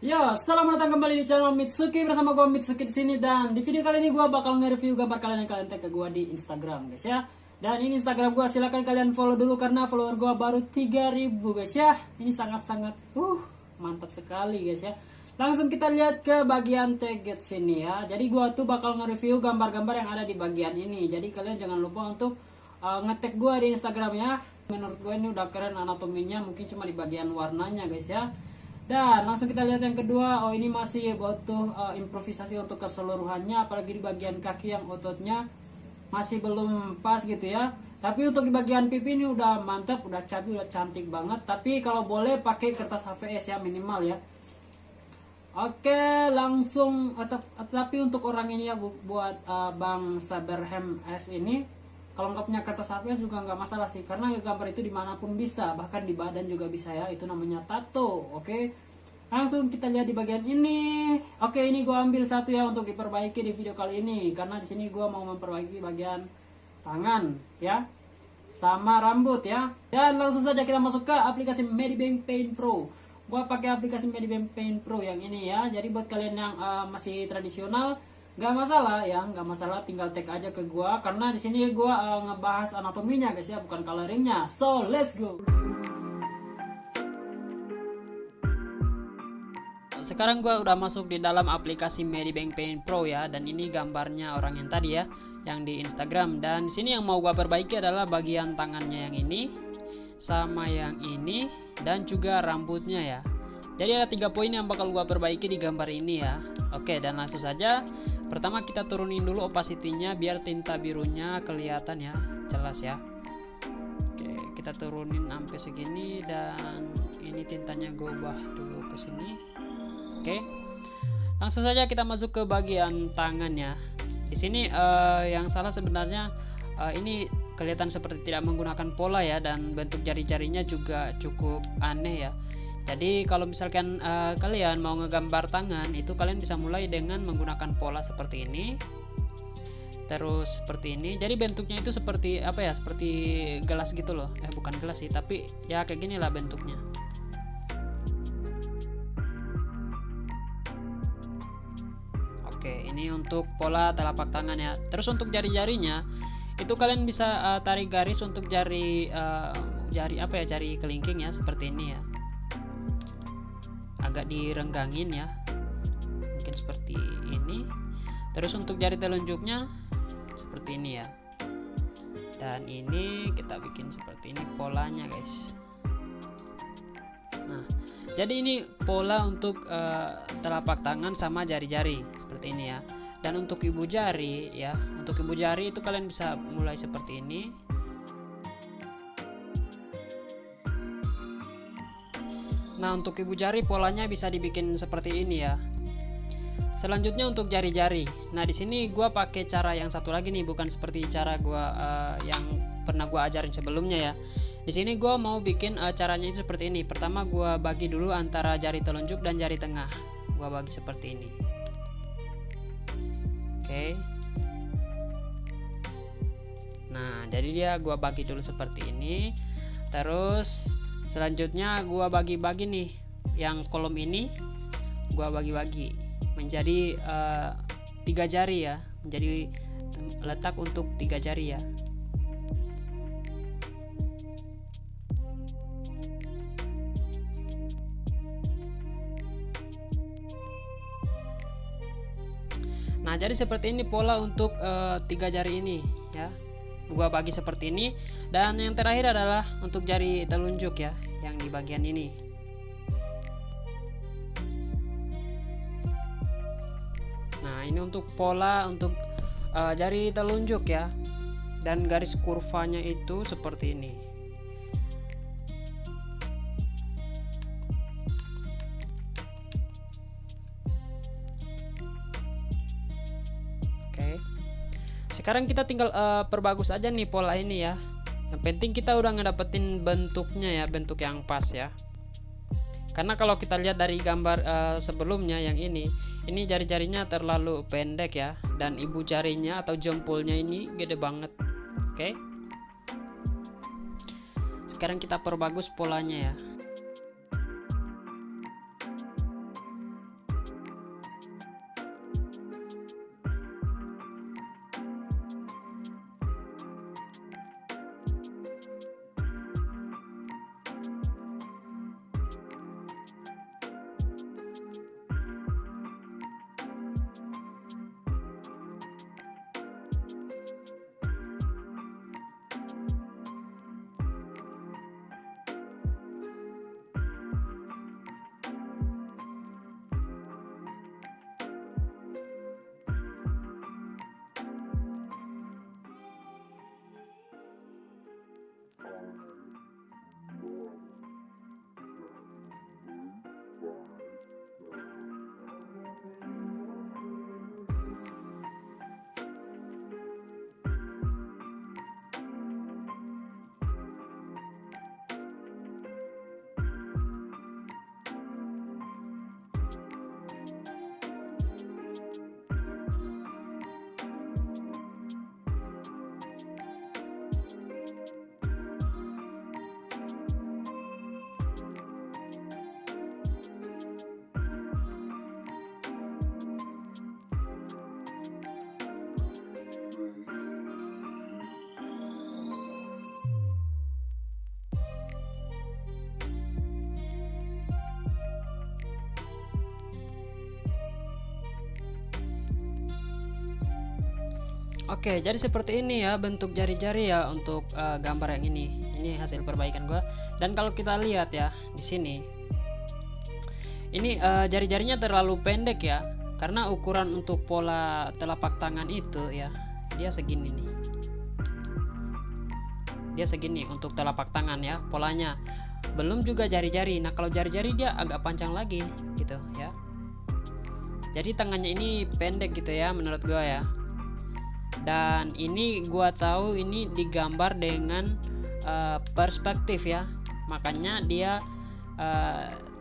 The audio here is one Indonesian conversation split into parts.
Yo, selamat datang kembali di channel Mitsuki bersama gue Mitsuki di sini, dan di video kali ini gue bakal nge-review gambar kalian yang kalian tag ke gue di Instagram, guys ya. Dan ini Instagram gue, silahkan kalian follow dulu karena follower gue baru 3.000, guys ya. Ini sangat-sangat mantap sekali, guys ya. Langsung kita lihat ke bagian tag sini ya. Jadi gue tuh bakal nge-review gambar-gambar yang ada di bagian ini. Jadi kalian jangan lupa untuk nge-tag gue di Instagram ya. Menurut gue ini udah keren anatominya, mungkin cuma di bagian warnanya, guys ya. Dan langsung kita lihat yang kedua. Oh, ini masih butuh improvisasi untuk keseluruhannya, apalagi di bagian kaki yang ototnya masih belum pas gitu ya. Tapi untuk di bagian pipi ini udah mantap, udah cabi, udah cantik banget. Tapi kalau boleh pakai kertas HVS ya, minimal ya. Oke, langsung tapi untuk orang ini ya, buat Bang Saberham S ini, kalau nggak punya kertas HVS juga nggak masalah sih, karena gambar itu dimanapun bisa, bahkan di badan juga bisa ya. Itu namanya tato. Oke, langsung kita lihat di bagian ini. Oke, ini gue ambil satu ya untuk diperbaiki di video kali ini, karena di sini gue mau memperbaiki bagian tangan ya, sama rambut ya. Dan langsung saja kita masuk ke aplikasi Medibank Paint Pro. Gua pakai aplikasi Medibank Paint Pro yang ini ya. Jadi buat kalian yang masih tradisional, nggak masalah ya, nggak masalah, tinggal tag aja ke gua, karena di sini gua ngebahas anatominya, guys ya, bukan coloringnya. So let's go. Sekarang gua udah masuk di dalam aplikasi Medibank Paint Pro ya, dan ini gambarnya orang yang tadi ya, yang di Instagram. Dan di sini yang mau gua perbaiki adalah bagian tangannya yang ini, sama yang ini, dan juga rambutnya ya. Jadi ada 3 poin yang bakal gua perbaiki di gambar ini ya. Oke, dan langsung saja. Pertama kita turunin dulu opacity-nya biar tinta birunya kelihatan ya, jelas ya. Oke, kita turunin sampai segini, dan ini tintanya gue ubah dulu ke sini. Oke. Langsung saja kita masuk ke bagian tangan ya. Di sini yang salah sebenarnya ini kelihatan seperti tidak menggunakan pola ya, dan bentuk jari-jarinya juga cukup aneh ya. Jadi kalau misalkan kalian mau ngegambar tangan, itu kalian bisa mulai dengan menggunakan pola seperti ini, terus seperti ini. Jadi bentuknya itu seperti apa ya, seperti gelas gitu loh. Bukan gelas sih, tapi ya kayak gini lah bentuknya. Oke, ini untuk pola telapak tangan ya. Terus untuk jari-jarinya itu kalian bisa tarik garis untuk jari apa ya, jari kelingking ya, seperti ini ya. Agak direnggangin ya, mungkin seperti ini. Terus untuk jari telunjuknya seperti ini ya. Dan ini kita bikin seperti ini polanya, guys. Nah, jadi ini pola untuk telapak tangan sama jari-jari seperti ini ya. Dan untuk ibu jari ya, untuk ibu jari itu kalian bisa mulai seperti ini. Nah, untuk ibu jari polanya bisa dibikin seperti ini ya. Selanjutnya untuk jari-jari. Nah, di sini gua pakai cara yang satu lagi nih, bukan seperti cara gua yang pernah gua ajarin sebelumnya ya. Di sini gua mau bikin caranya itu seperti ini. Pertama gua bagi dulu antara jari telunjuk dan jari tengah. Gua bagi seperti ini. Oke. Nah, jadi dia gua bagi dulu seperti ini. Terus selanjutnya gua bagi-bagi nih, yang kolom ini gua bagi-bagi menjadi 3 jari ya, menjadi letak untuk 3 jari ya. Nah, jadi seperti ini pola untuk 3 jari ini ya. Gua bagi seperti ini, dan yang terakhir adalah untuk jari telunjuk ya, yang di bagian ini. Nah, ini untuk pola untuk jari telunjuk ya, dan garis kurvanya itu seperti ini. Oke. Sekarang kita tinggal perbagus aja nih pola ini ya. Yang penting kita udah ngedapetin bentuknya ya, bentuk yang pas ya. Karena kalau kita lihat dari gambar sebelumnya yang ini jari-jarinya terlalu pendek ya, dan ibu jarinya atau jempolnya ini gede banget. Oke. Sekarang kita perbagus polanya ya. Oke, jadi seperti ini ya bentuk jari-jari ya untuk gambar yang ini. Ini hasil perbaikan gua. Dan kalau kita lihat ya di sini, ini jari-jarinya terlalu pendek ya, karena ukuran untuk pola telapak tangan itu ya, dia segini nih. Dia segini untuk telapak tangan ya, polanya. Belum juga jari-jari. Nah, kalau jari-jari dia agak panjang lagi gitu ya. Jadi tangannya ini pendek gitu ya menurut gua ya. Dan ini gua tahu ini digambar dengan perspektif ya, makanya dia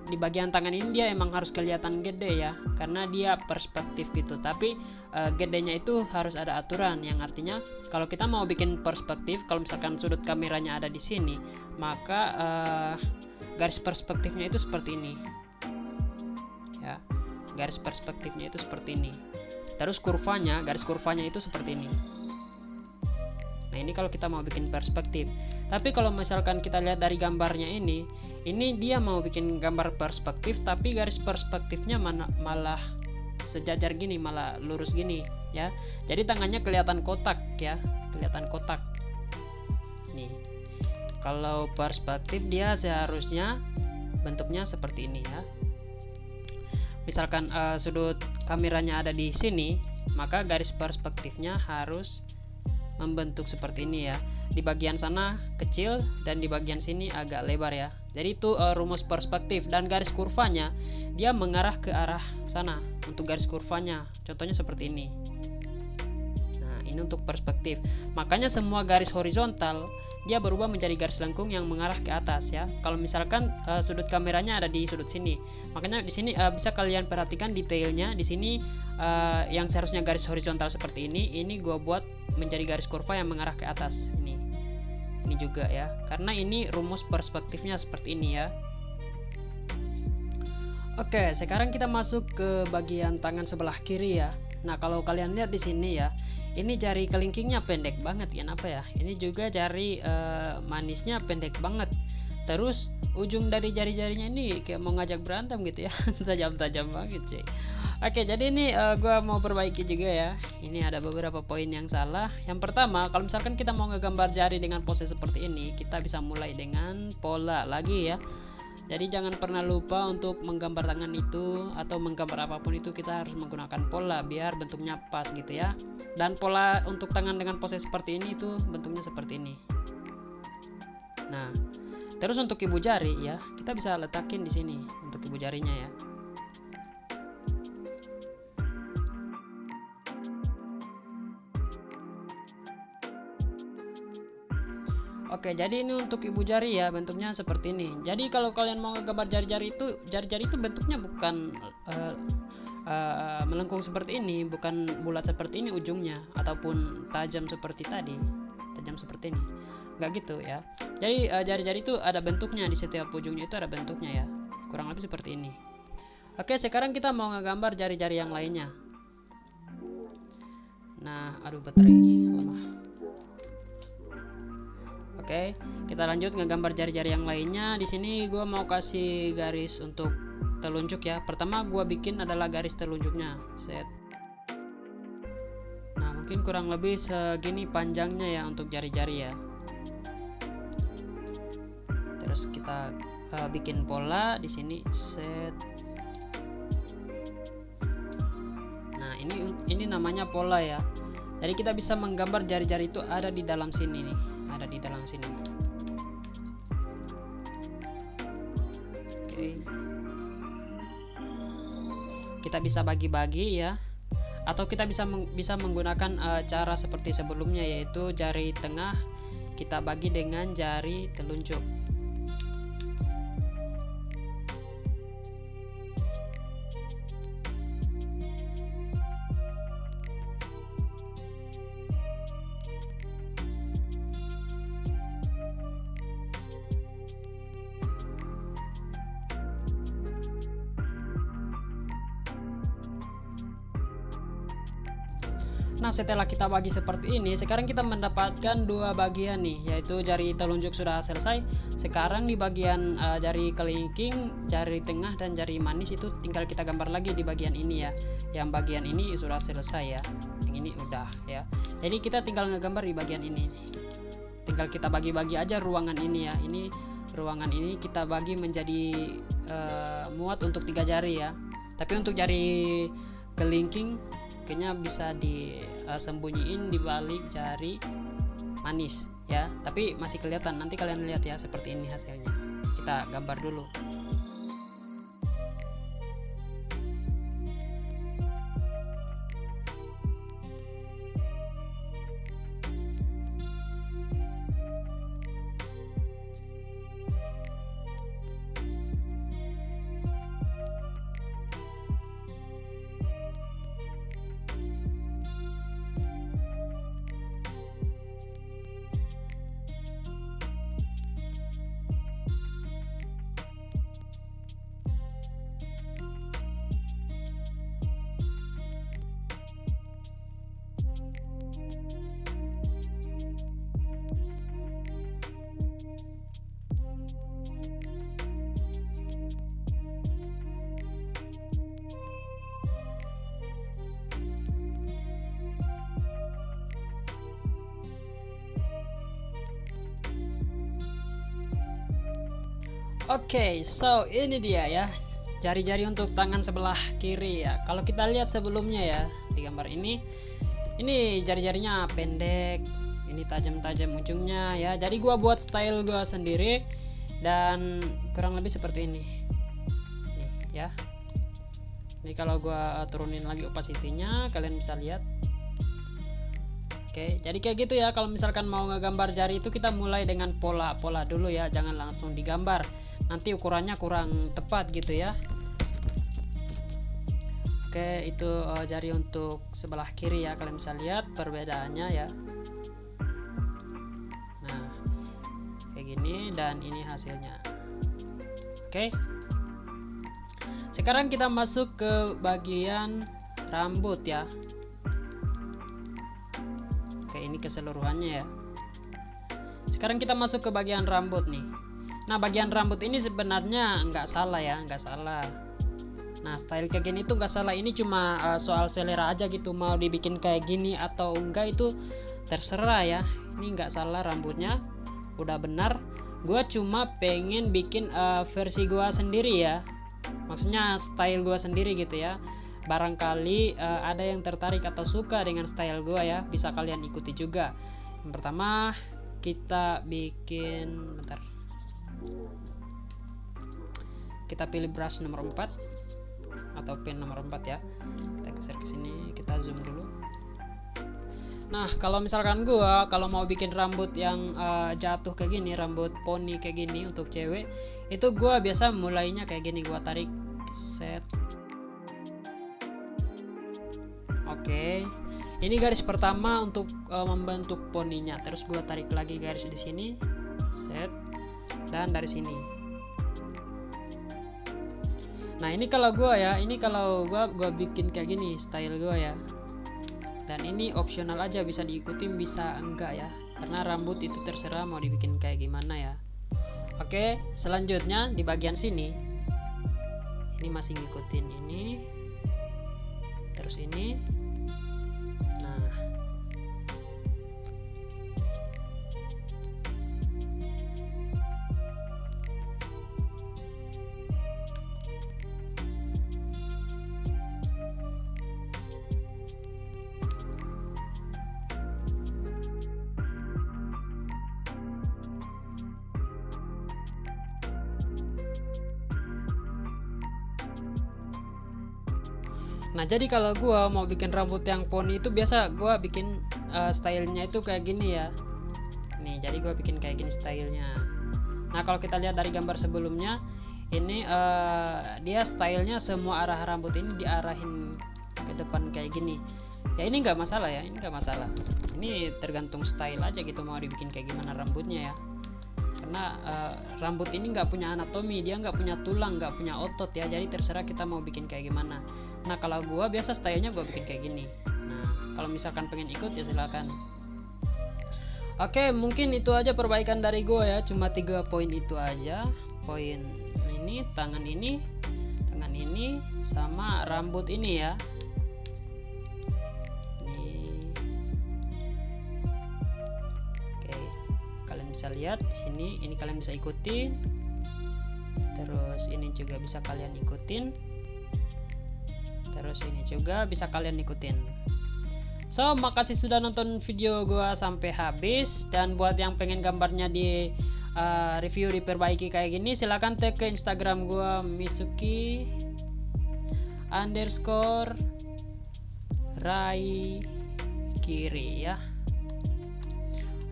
di bagian tangan ini dia emang harus kelihatan gede ya, karena dia perspektif gitu. Tapi gedenya itu harus ada aturan, yang artinya kalau kita mau bikin perspektif, kalau misalkan sudut kameranya ada di sini, maka garis perspektifnya itu seperti ini ya, garis perspektifnya itu seperti ini. Terus kurvanya, garis kurvanya itu seperti ini. Nah, ini kalau kita mau bikin perspektif. Tapi kalau misalkan kita lihat dari gambarnya ini dia mau bikin gambar perspektif, tapi garis perspektifnya malah sejajar gini, malah lurus gini ya. Jadi tangannya kelihatan kotak ya, kelihatan kotak. Nih. Kalau perspektif dia seharusnya bentuknya seperti ini ya. Misalkan sudut kameranya ada di sini, maka garis perspektifnya harus membentuk seperti ini ya. Di bagian sana kecil dan di bagian sini agak lebar ya. Jadi itu rumus perspektif. Dan garis kurvanya dia mengarah ke arah sana untuk garis kurvanya. Contohnya seperti ini. Nah, ini untuk perspektif. Makanya semua garis horizontal dia berubah menjadi garis lengkung yang mengarah ke atas ya. Kalau misalkan sudut kameranya ada di sudut sini, makanya di sini bisa kalian perhatikan detailnya. Di sini yang seharusnya garis horizontal seperti ini gua buat menjadi garis kurva yang mengarah ke atas. Ini juga ya, karena ini rumus perspektifnya seperti ini ya. Oke, sekarang kita masuk ke bagian tangan sebelah kiri ya. Nah, kalau kalian lihat di sini ya, ini jari kelingkingnya pendek banget ya, apa ya? Ini juga jari manisnya pendek banget. Terus ujung dari jari-jarinya ini kayak mau ngajak berantem gitu ya, tajam-tajam banget sih. Oke, jadi ini gua mau perbaiki juga ya. Ini ada beberapa poin yang salah. Yang pertama, kalau misalkan kita mau ngegambar jari dengan pose seperti ini, kita bisa mulai dengan pola lagi ya. Jadi jangan pernah lupa untuk menggambar tangan itu atau menggambar apapun itu, kita harus menggunakan pola biar bentuknya pas gitu ya. Dan pola untuk tangan dengan pose seperti ini itu bentuknya seperti ini. Nah, terus untuk ibu jari ya, kita bisa letakin di sini untuk ibu jarinya ya. Oke, jadi ini untuk ibu jari ya, bentuknya seperti ini. Jadi kalau kalian mau ngegambar jari-jari itu bentuknya bukan melengkung seperti ini, bukan bulat seperti ini ujungnya, ataupun tajam seperti tadi, tajam seperti ini. Nggak gitu ya. Jadi jari-jari itu ada bentuknya, di setiap ujungnya itu ada bentuknya ya, kurang lebih seperti ini. Oke, sekarang kita mau ngegambar jari-jari yang lainnya. Nah, aduh baterai lemah. Oke, kita lanjut ngegambar jari-jari yang lainnya. Di sini gue mau kasih garis untuk telunjuk ya. Pertama gue bikin adalah garis telunjuknya. Set. Nah, mungkin kurang lebih segini panjangnya ya untuk jari-jari ya. Terus kita bikin pola di sini. Set. Nah, ini namanya pola ya. Jadi kita bisa menggambar jari-jari itu ada di dalam sini nih. Ada di dalam sini. Oke. Kita bisa bagi-bagi ya, atau kita bisa menggunakan cara seperti sebelumnya, yaitu jari tengah kita bagi dengan jari telunjuk. Nah, setelah kita bagi seperti ini, sekarang kita mendapatkan dua bagian nih, yaitu jari telunjuk sudah selesai. Sekarang di bagian jari kelingking, jari tengah, dan jari manis itu tinggal kita gambar lagi di bagian ini ya. Yang bagian ini sudah selesai ya. yang ini udah ya. Jadi kita tinggal ngegambar di bagian ini nih. Tinggal kita bagi-bagi aja ruangan ini ya. Ini ruangan ini kita bagi menjadi muat untuk 3 jari ya. Tapi untuk jari kelingking kayaknya bisa disembunyiin di balik jari manis ya. Tapi masih kelihatan, nanti kalian lihat ya seperti ini hasilnya. Kita gambar dulu. Oke, so ini dia ya jari-jari untuk tangan sebelah kiri ya. Kalau kita lihat sebelumnya ya di gambar ini jari-jarinya pendek, ini tajam-tajam ujungnya ya. Jadi gua buat style gua sendiri dan kurang lebih seperti ini. Nih, ya. Ini kalau gua turunin lagi opacity-nya, kalian bisa lihat. Oke, jadi kayak gitu ya. Kalau misalkan mau ngegambar jari itu kita mulai dengan pola-pola dulu ya, jangan langsung digambar. Nanti ukurannya kurang tepat gitu ya. Oke, itu jari untuk sebelah kiri ya, kalian bisa lihat perbedaannya ya. Nah, kayak gini dan ini hasilnya. Oke. Sekarang kita masuk ke bagian rambut ya. Oke, ini keseluruhannya ya. Sekarang kita masuk ke bagian rambut nih. Nah, bagian rambut ini sebenarnya nggak salah ya, nggak salah. Nah, style kayak gini tuh nggak salah. Ini cuma soal selera aja gitu. Mau dibikin kayak gini atau enggak itu terserah ya. Ini nggak salah rambutnya, udah benar. Gua cuma pengen bikin versi gua sendiri ya. Maksudnya style gua sendiri gitu ya. Barangkali ada yang tertarik atau suka dengan style gua ya, bisa kalian ikuti juga. Yang pertama kita bikin, bentar. Kita pilih brush nomor 4 atau pen nomor 4 ya. Kita geser ke sini, kita zoom dulu. Nah, kalau misalkan gua kalau mau bikin rambut yang jatuh kayak gini, rambut poni kayak gini untuk cewek, itu gua biasa mulainya kayak gini, gua tarik set. Oke. Ini garis pertama untuk membentuk poninya. Terus gua tarik lagi garis di sini, set. Dan dari sini. Nah, ini kalau gua ya, gua bikin kayak gini style gua ya. Dan ini opsional aja, bisa diikutin bisa enggak ya. Karena rambut itu terserah mau dibikin kayak gimana ya. Oke, selanjutnya di bagian sini. Ini masih ngikutin ini. Terus ini. Nah, Nah, jadi kalau gua mau bikin rambut yang poni itu biasa gua bikin stylenya itu kayak gini ya. Nih, jadi gua bikin kayak gini stylenya. Nah, kalau kita lihat dari gambar sebelumnya, ini dia stylenya semua arah rambut ini diarahin ke depan kayak gini. Ya ini nggak masalah ya, ini nggak masalah. Ini tergantung style aja gitu mau dibikin kayak gimana rambutnya ya. Karena rambut ini nggak punya anatomi, dia nggak punya tulang, nggak punya otot ya, jadi terserah kita mau bikin kayak gimana. Nah, kalau gua biasa stylenya gua bikin kayak gini. Nah, kalau misalkan pengen ikut ya silakan. Oke, mungkin itu aja perbaikan dari gua ya, cuma 3 poin itu aja. Poin ini, tangan ini, sama rambut ini ya. Ini bisa lihat di sini, ini kalian bisa ikutin. Terus ini juga bisa kalian ikutin. Terus ini juga bisa kalian ikutin. So, makasih sudah nonton video gua sampai habis. Dan buat yang pengen gambarnya di review diperbaiki kayak gini, silahkan tag ke Instagram gua Mitsuki _Rai Kiri ya.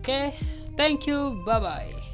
Oke, thank you, bye bye.